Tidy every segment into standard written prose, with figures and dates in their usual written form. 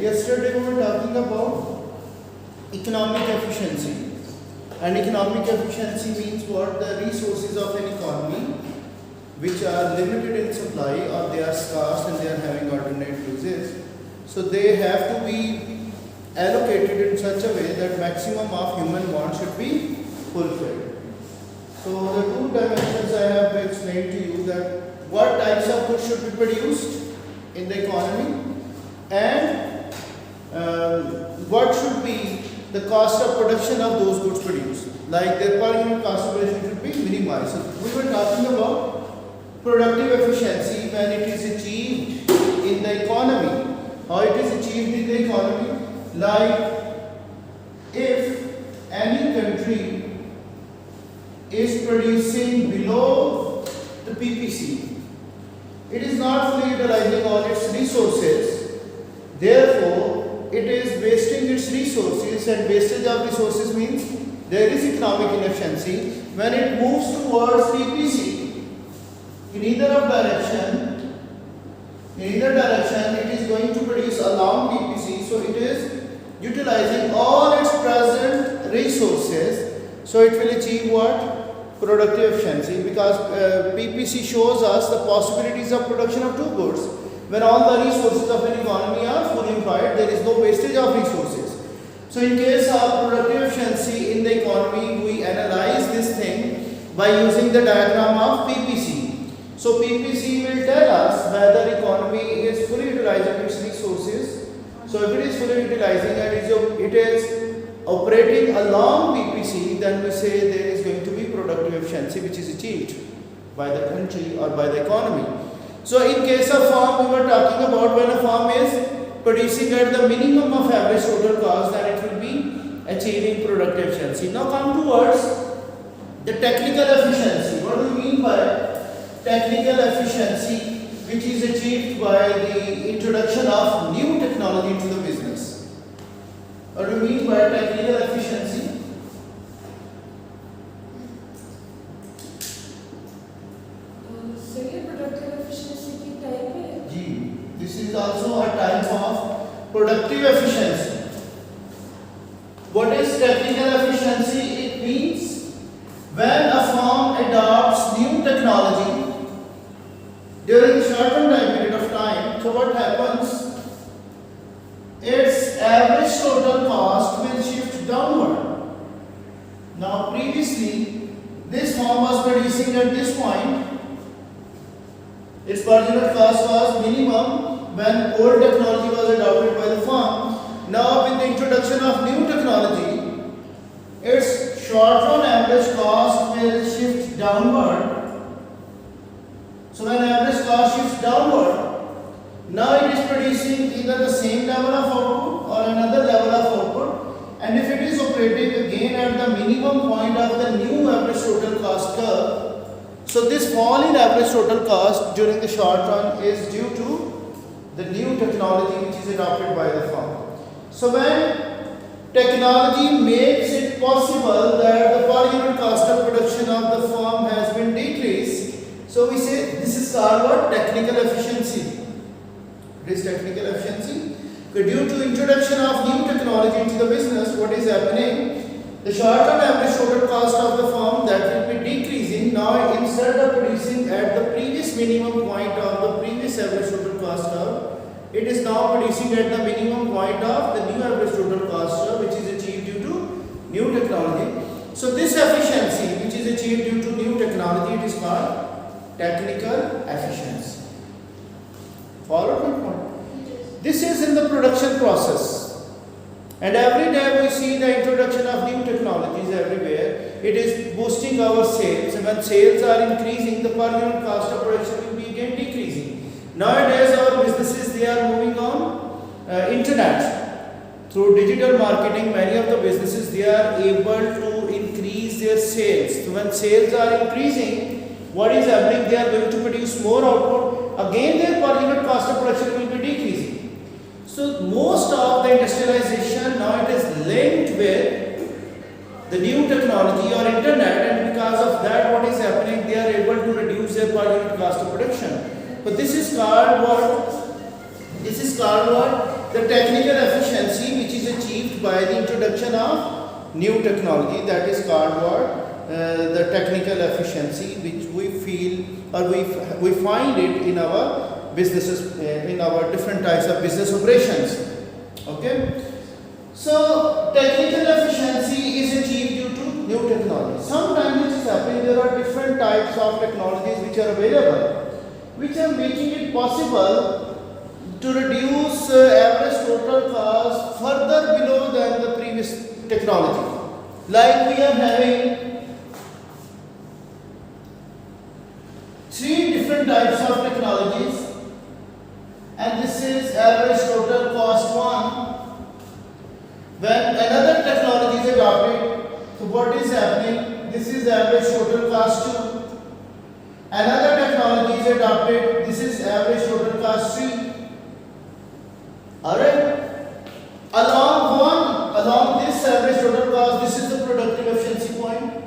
yesterday we were talking about economic efficiency. And economic efficiency means what? The resources of an economy which are limited in supply or they are scarce and they are having alternate uses. So they have to be allocated in such a way that maximum of human wants should be fulfilled. So the two dimensions I have explained to you, that what types of goods should be produced in the economy and what should be the cost of production of those goods produced. Like their per unit cost of production should be minimized. So we were talking about productive efficiency when it is achieved in the economy. How it is achieved in the economy? Like if any country is producing below the PPC, it is not fully utilizing all its resources, therefore it is wasting its resources, and wastage of resources means there is economic inefficiency. When it moves towards PPC, in either direction it is going to produce along PPC, so it is utilizing all its present resources, so it will achieve what? Productive efficiency, because PPC shows us the possibilities of production of two goods. When all the resources of an economy are fully employed, there is no wastage of resources. So in case of productive efficiency in the economy, we analyze this thing by using the diagram of PPC. So PPC will tell us whether economy is fully utilizing its resources. So if it is fully utilizing and it is operating along PPC, then we say there is going to be productive efficiency which is achieved by the country or by the economy. So in case of farm, we were talking about when a farm is producing at the minimum of average total cost, then it will be achieving productive efficiency. Now come towards the technical efficiency. What do we mean by technical efficiency, which is achieved by the introduction of new technology into the business? What do we mean by technical efficiency? This is also a type of productive efficiency. What is technical efficiency? It means when a firm adopts new technology during a certain time period of time, so what happens? Its average total cost will shift downward. Now previously, this firm was producing at this point, its per unit cost was minimum when old technology was adopted by the firm. Now with the introduction of new technology, its short-run average cost will shift downward. So when average cost shifts downward, now it is producing either the same level of output or another level of output, and if it is operating again at the minimum point of the new average total cost curve, so this fall in average total cost during the short run is due to the new technology which is adopted by the firm. So when technology makes it possible that the per unit cost of production of the firm has been decreased, so we say this is called what? Technical efficiency. It is technical efficiency. So due to introduction of new technology into the business, what is happening? The short-term average total cost of the firm that will be decreasing. Now instead of producing at the previous minimum point of the previous average total cost curve, it is now producing at the minimum point of the new average total cost curve, which is achieved due to new technology. So this efficiency which is achieved due to new technology, it is called technical efficiency. Follow my point? This is in the production process. And every day we see the introduction of new technologies everywhere. It is boosting our sales. And when sales are increasing, the per unit cost of production will be again decreasing. Nowadays our businesses, they are moving on internet. Through digital marketing, many of the businesses, they are able to increase their sales. So when sales are increasing, what is happening? They are going to produce more output. Again their per unit cost of production will be decreasing. So most of the industrialization now it is linked with the new technology or internet, and because of that what is happening, they are able to reduce their per unit cost of production. But this is called what? This is called what? The technical efficiency which is achieved by the introduction of new technology. That is called what? The technical efficiency which we feel or we find it in our businesses, in our different types of business operations. Okay. So technical efficiency is achieved due to new technology. Sometimes it is happening there are different types of technologies which are available, which are making it possible to reduce average total cost further below than the previous technology. Like we are having three different types of technologies, and this is average total cost 1. When another technology is adopted, so what is happening? This is average total cost 2. Another technology is adopted, this is average total cost 3. Alright? Along this average total cost, this is the productive efficiency point.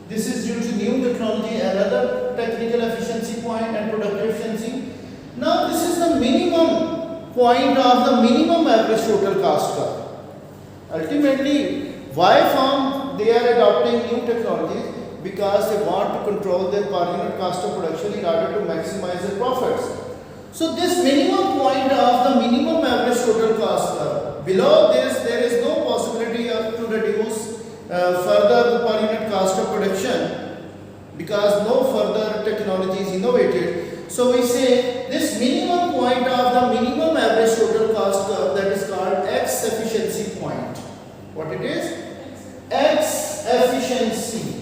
This is due to new technology, another technical efficiency point and productive efficiency. Now this is the minimum point of the minimum average total cost curve. Ultimately, why firm they are adopting new technologies? Because they want to control their per unit cost of production in order to maximize their profits. So this minimum point of the minimum average total cost curve, below this there is no possibility of to reduce further the per unit cost of production because no further technology is innovated. So we say this minimum point of the minimum average total cost curve, that is called X efficiency point. What it is? X efficiency.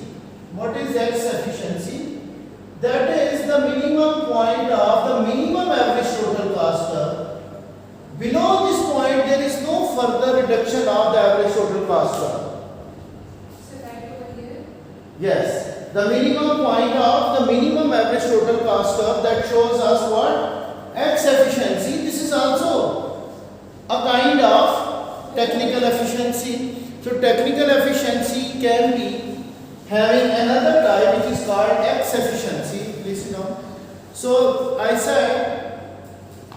What is X efficiency? That is the minimum point of the minimum average total cost curve. Below this point there is no further reduction of the average total cost curve. Yes, the minimum point of the minimum average total cost curve that shows us what? X efficiency. This is also a kind of technical efficiency. So technical efficiency can be having another type which is called X efficiency. Please sit down. So I said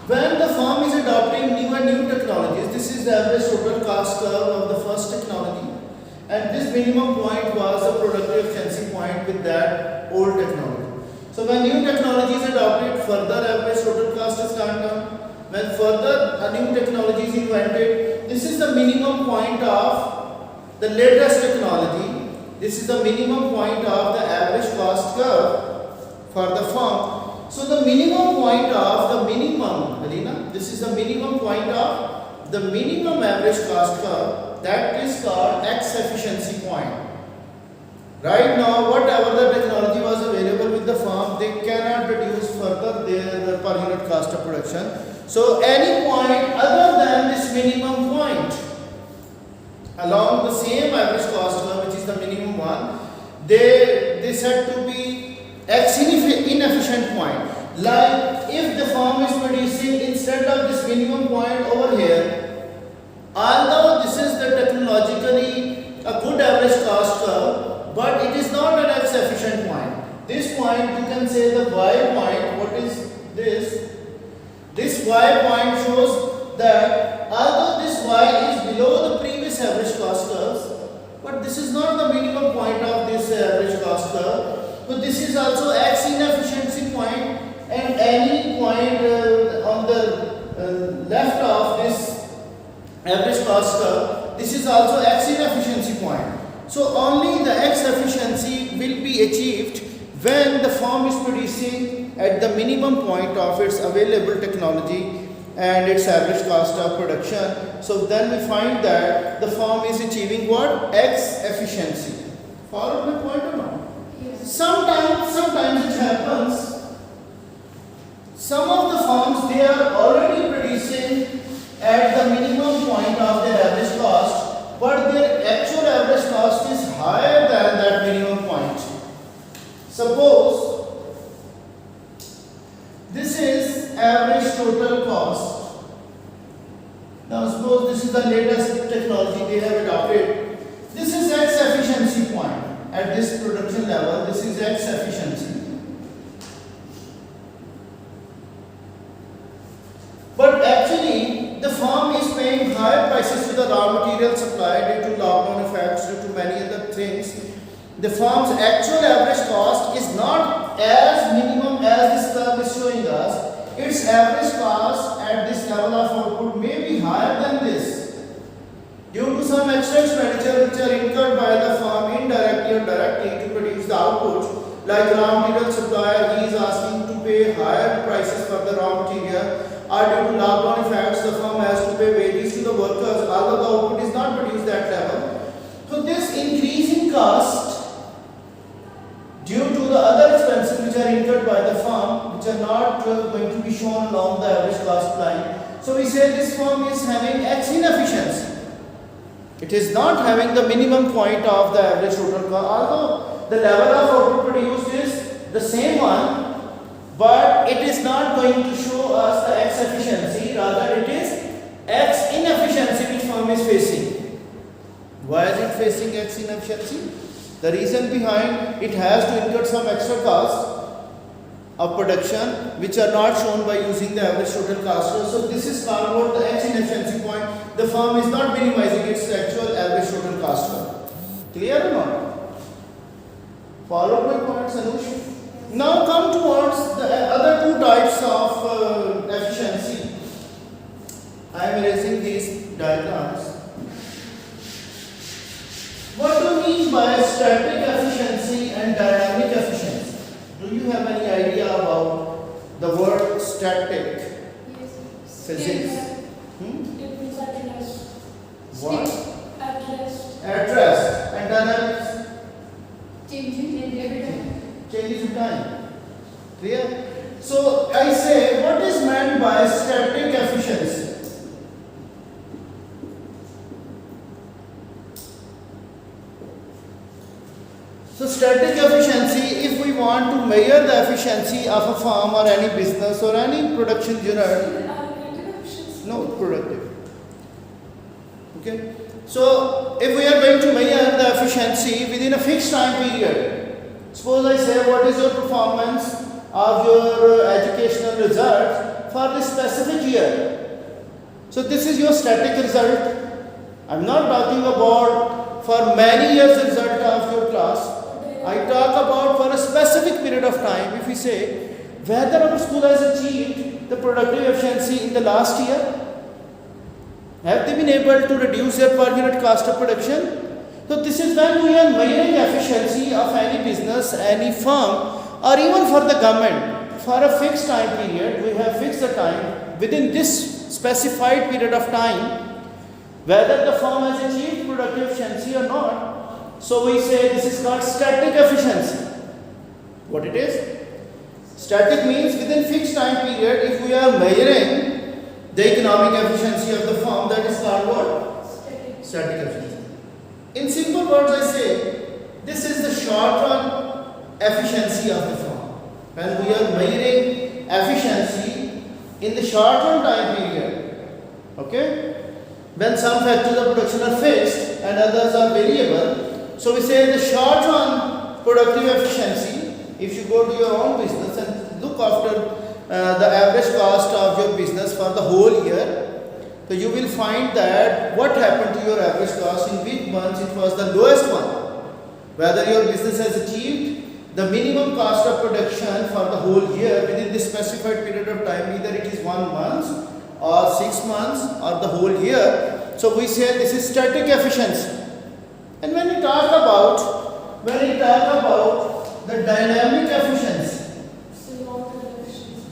when the firm is adopting new technologies, this is the average total cost curve of the first technology. And this minimum point was the productive efficiency point with that old technology. So when new technology is adopted, further average total cost is gone down. When further a new technology is invented, this is the minimum point of the latest technology. This is the minimum point of the average cost curve for the firm. So the minimum point of the minimum, Alina, this is the minimum point of the minimum average cost curve. That is called X efficiency point. Right now, whatever the technology was available with the firm, they cannot reduce further their per unit cost of production. So any point other than this minimum point along the same average cost curve, which is the minimum one, they said to be X inefficient point. Like if the firm is producing instead of this minimum point over here, although this is the technologically a good average cost curve, but it is not an X efficient point. This point you can say the Y point. What is this? This Y point shows that although this Y is below the previous average cost curves, but this is not the minimum point of this average cost curve. So this is also X inefficiency point, and any point on the left of this average cost curve, this is also X inefficiency point. So only the X efficiency will be achieved when the firm is producing at the minimum point of its available technology and its average cost of production. So then we find that the firm is achieving what? X efficiency. Follow my point or not? Yes. Sometimes it happens. Some of the firms, they are already producing at the minimum point of their average cost, but their actual average cost is higher than that minimum point. Suppose this is average total cost. Now suppose this is the latest technology they have adopted. This is X efficiency point. At this production level, this is X efficiency. But actually to the raw material supply due to lockdown effects, due to many other things, the firm's actual average cost is not as minimum as this curve is showing us. Its average cost at this level of output may be higher than this. Due to some extra expenditure which are incurred by the firm indirectly or directly to produce the output, like raw material supplier, he is asking to pay higher prices for the raw material, or due to lockdown effects, the firm has to pay wages to the workers, although the output is not produced at level. So this increase in cost due to the other expenses which are incurred by the firm, which are not going to be shown along the average cost line. So we say this firm is having X inefficiency. It is not having the minimum point of the average total cost, although the level of output produced is the same one, but it is not going to show us the X efficiency, rather it is X inefficiency which firm is facing. Why is it facing X inefficiency? The reason behind it has to incur some extra costs of production which are not shown by using the average total cost. So this is called the X inefficiency point. The firm is not minimizing its actual average total cost. Clear or not? Follow my points, Anush. Now come towards the other two types of efficiency. I am erasing these diagrams. What do you mean by static efficiency and dynamic efficiency? Do you have any idea about the word static? Yes. Physics. It means at rest. What? At rest. At rest. And dynamics? Changing in every time. Changes in time. Clear? So I say, what is meant by static efficiency? So static efficiency, if we want to measure the efficiency of a firm or any business or any production unit, no, productive. Okay. So if we are going to measure the efficiency within a fixed time period, suppose I say what is your performance of your educational results for this specific year. So this is your static result. I am not talking about for many years result of your class. I talk about for a specific period of time. If we say whether our school has achieved the productive efficiency in the last year, have they been able to reduce their per unit cost of production? So this is when we are measuring efficiency of any business, any firm, or even for the government. For a fixed time period, we have fixed the time within this specified period of time, whether the firm has achieved productive efficiency or not. So we say this is called static efficiency. What it is? Static means within fixed time period, if we are measuring the economic efficiency of the firm, that is called what? Static efficiency. In simple words, I say this is the short run efficiency of the firm. When we are measuring efficiency in the short run time period, okay? When some factors of production are fixed and others are variable, so we say the short run productive efficiency, if you go to your own business and look after the average cost of your business for the whole year, so you will find that what happened to your average cost, in which months it was the lowest one. Whether your business has achieved the minimum cost of production for the whole year within this specified period of time, either it is 1 month or 6 months or the whole year. So we say this is static efficiency. And when we talk about the dynamic efficiency,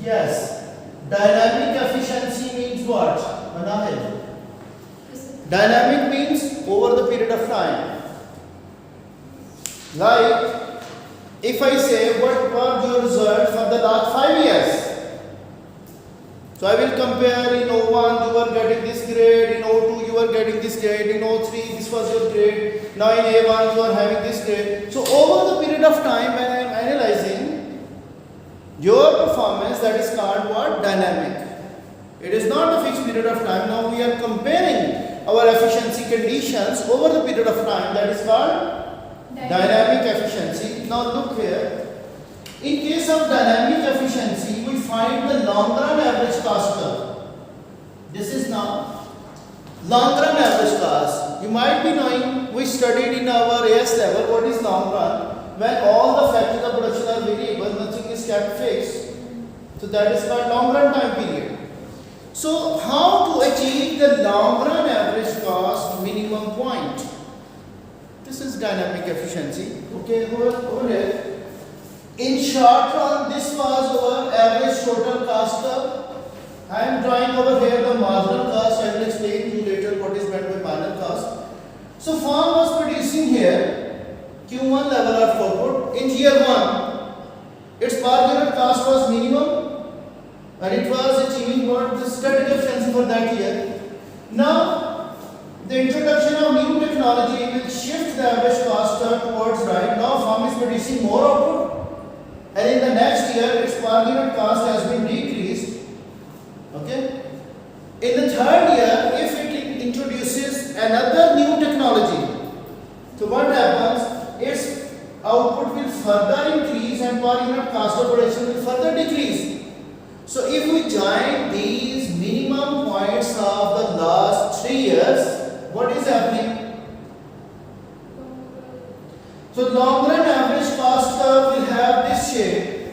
yes, dynamic efficiency means what? Manahil. Dynamic means over the period of time. Like if I say what were your results for the last 5 years. So I will compare in O1 you are getting this grade, in O2 you are getting this grade, in O3 this was your grade, now in A1 you are having this grade. So over the period of time when I am analyzing your performance, that is called what? Dynamic. It is not a fixed period of time. Now we are comparing our efficiency conditions over the period of time, that is called dynamic efficiency. Now look here. In case of dynamic efficiency, we find the long run average cost curve. This is now Long run average cost. You might be knowing, we studied in our AS level what is long run. When all the factors of production are variable, nothing is kept fixed. So that is called long run time period. So how to achieve the long run average cost minimum point? This is dynamic efficiency. Okay, over here. In short run, this was our average total cost curve. I am drawing over here the marginal cost. I will explain to you later what is meant by marginal cost. So firm was producing here Q1 level of output. In year 1, its per unit cost was minimum and it was achieving what the static efficiency for that year. Now, the introduction of new technology will shift the average cost curve towards right. Now, firm is producing more output and in the next year, its per unit cost has been decreased. Okay. In the third year, if it introduces another new technology, so what happens? Its output will further increase and per unit cost of production will further decrease. So if we join these minimum points of the last 3 years, what is happening? So long run average cost curve will have this shape.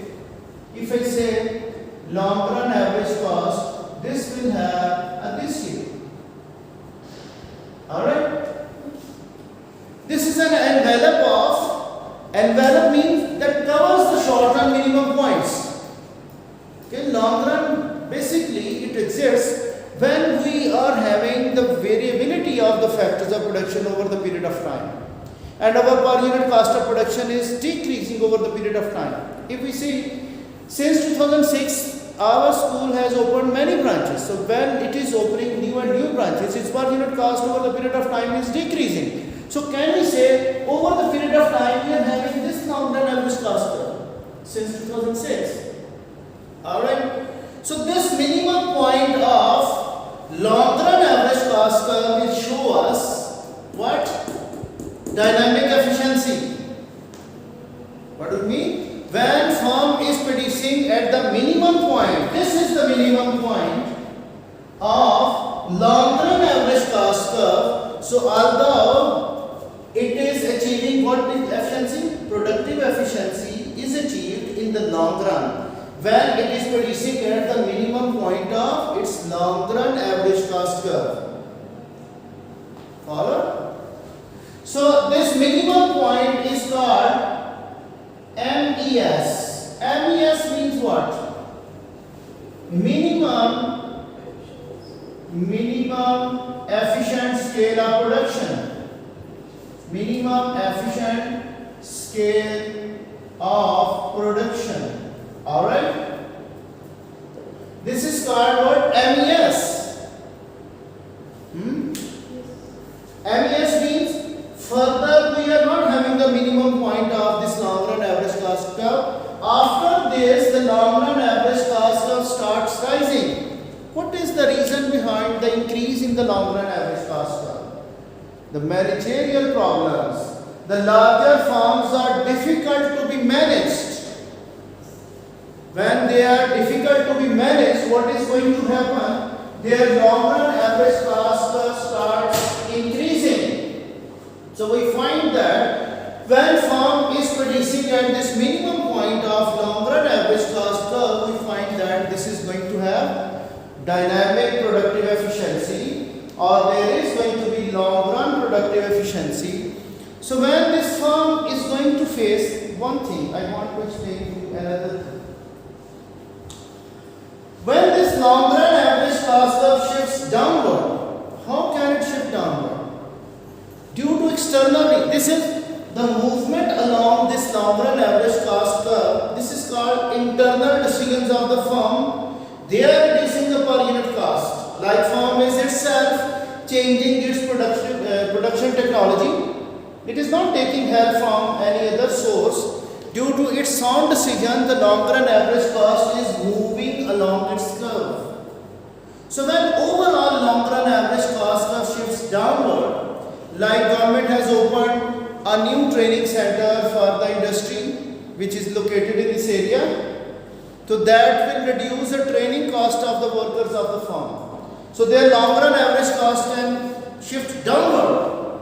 If I say long run average cost, this will have this shape. Alright? This is an envelope means that covers the short run minimum points. Okay, long run basically it exists when we are having the variability of the factors of production over the period of time. And our per unit cost of production is decreasing over the period of time. If we see, since 2006, our school has opened many branches. So when it is opening new branches, its per unit cost over the period of time is decreasing. So can we say over the period of time we are having this long run average cost curve since 2006? Alright. So this minimum point of long run average cost curve will show us what? Dynamic efficiency. What do you mean? When firm is producing at the minimum point, this is the minimum point of long run average cost curve. So although it is achieving what is efficiency? Productive efficiency is achieved in the long run when it is producing at the minimum point of its long run average cost curve. Follow? So this minimum point is called MES. MES means what? Minimum efficient scale of production. Minimum efficient scale of production. Alright? This is called what? MES. MES means further we are not having the minimum point of this long run average cost curve. After this, the long run average cost curve starts rising. What is the reason behind the increase in the long run average cost curve? The managerial problems. The larger firms are difficult to be managed. When they are difficult to be managed, what is going to happen? Their long run average cost curve starts increasing. So we find that when firm is producing at this minimum point of long run average cost curve, we find that this is going to have dynamic productive efficiency, or there is going to be long run productive efficiency. So when this firm is going to face one thing, I want to explain to you another thing. When this long run average cost curve shifts downward, how can it shift downward? Due to external, this is the movement along this long run average cost curve. This is called internal decisions of the firm. They are reducing the per unit cost. Like firm is itself changing its production technology. It is not taking help from any other source. Due to its sound decision, the long run average cost is moving along its curve. So when overall long run average cost curve shifts downward, like government has opened a new training center for the industry which is located in this area, so that will reduce the training cost of the workers of the firm. So their long run average cost can shift downward,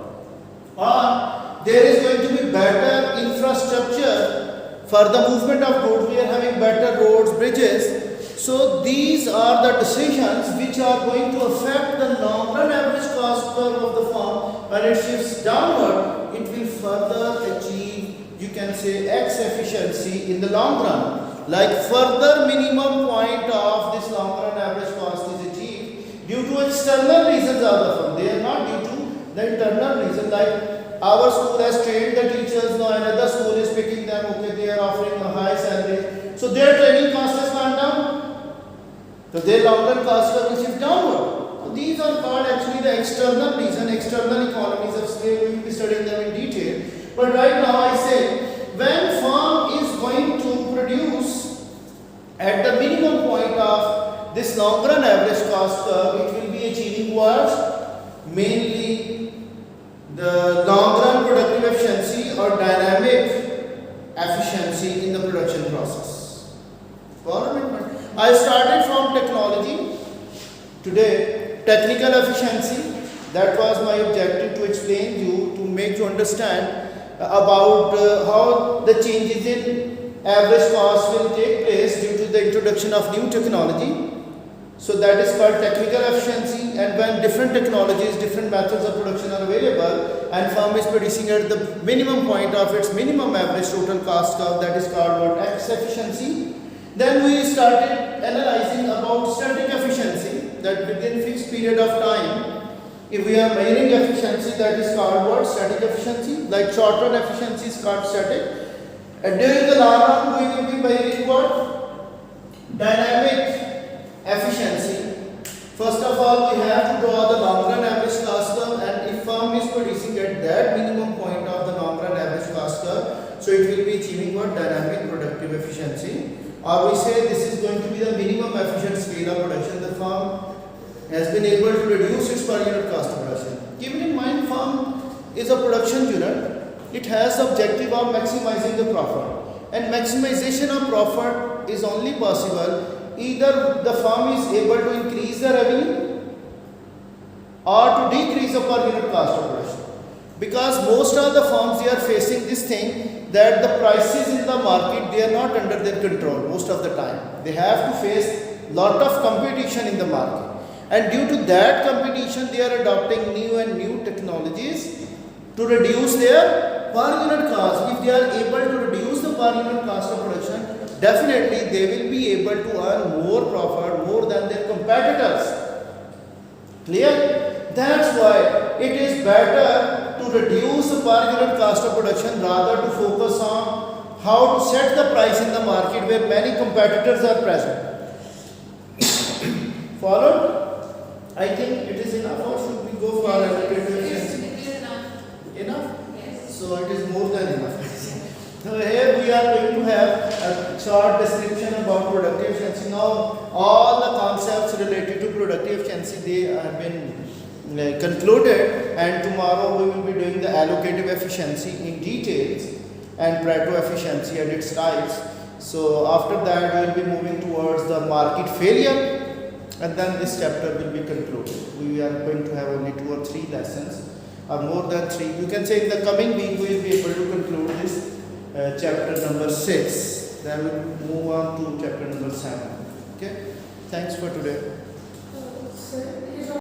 or there is going to be better infrastructure for the movement of goods. We are having better roads, bridges. So these are the decisions which are going to affect the long run average cost curve of the firm. When it shifts downward, it will further achieve, you can say, X efficiency in the long run. Like further minimum point of this long run average cost is achieved due to external reasons of the firm. They are not due to the internal reason. Like our school has trained the teachers, now another school is picking them, okay, they are offering a high salary. So their training cost has gone down. So their long-run cost curve will shift downward. So these are called actually the external reason, external economies of scale. We will be studying them in detail. But right now I say, when firm is going to produce at the minimum point of this long-run average cost curve, it will be achieving what? Mainly the long-run productive efficiency or dynamic efficiency in the production process. Follow me? I started from technology. Today, technical efficiency. That was my objective, to explain you, to make you understand about how the changes in average cost will take place due to the introduction of new technology. So that is called technical efficiency, and when different technologies, different methods of production are available and firm is producing at the minimum point of its minimum average total cost curve, that is called what? X efficiency. Then we started analyzing about static efficiency, that within fixed period of time, if we are measuring efficiency, that is called what? Static efficiency. Like short run efficiency is called static. And during the long run, we will be measuring what? Dynamic efficiency. First of all, we have to draw the long run average cost curve, and if firm is producing at that minimum point of the long run average cost curve, so it will be achieving what? Dynamic productive efficiency. Or we say this is going to be the minimum efficient scale of production. The firm has been able to reduce its per unit cost of production. Keeping in mind, firm is a production unit. It has the objective of maximizing the profit. And maximization of profit is only possible either the firm is able to increase the revenue or to decrease the per unit cost of production. Because most of the firms, they are facing this thing that the prices in the market, they are not under their control most of the time. They have to face lot of competition in the market, and due to that competition, they are adopting new and new technologies to reduce their per unit cost. If they are able to reduce the per unit cost of production, definitely they will be able to earn more profit, more than their competitors. Clear? That's why it is better to reduce the per unit cost of production rather to focus on how to set the price in the market where many competitors are present. Followed? I think it is enough, or should we go for enough? Yes. So it is more than enough. So here we are going to have a short description about productive efficiency. Now all the concepts related to productive efficiency, they have been concluded, and tomorrow we will be doing the allocative efficiency in details and Pareto efficiency and its types. So after that we will be moving towards the market failure, and then this chapter will be concluded. We are going to have only 2 or 3 lessons, or more than 3. You can say in the coming week we will be able to conclude this chapter number 6. Then we will move on to chapter number 7. Okay. Thanks for today.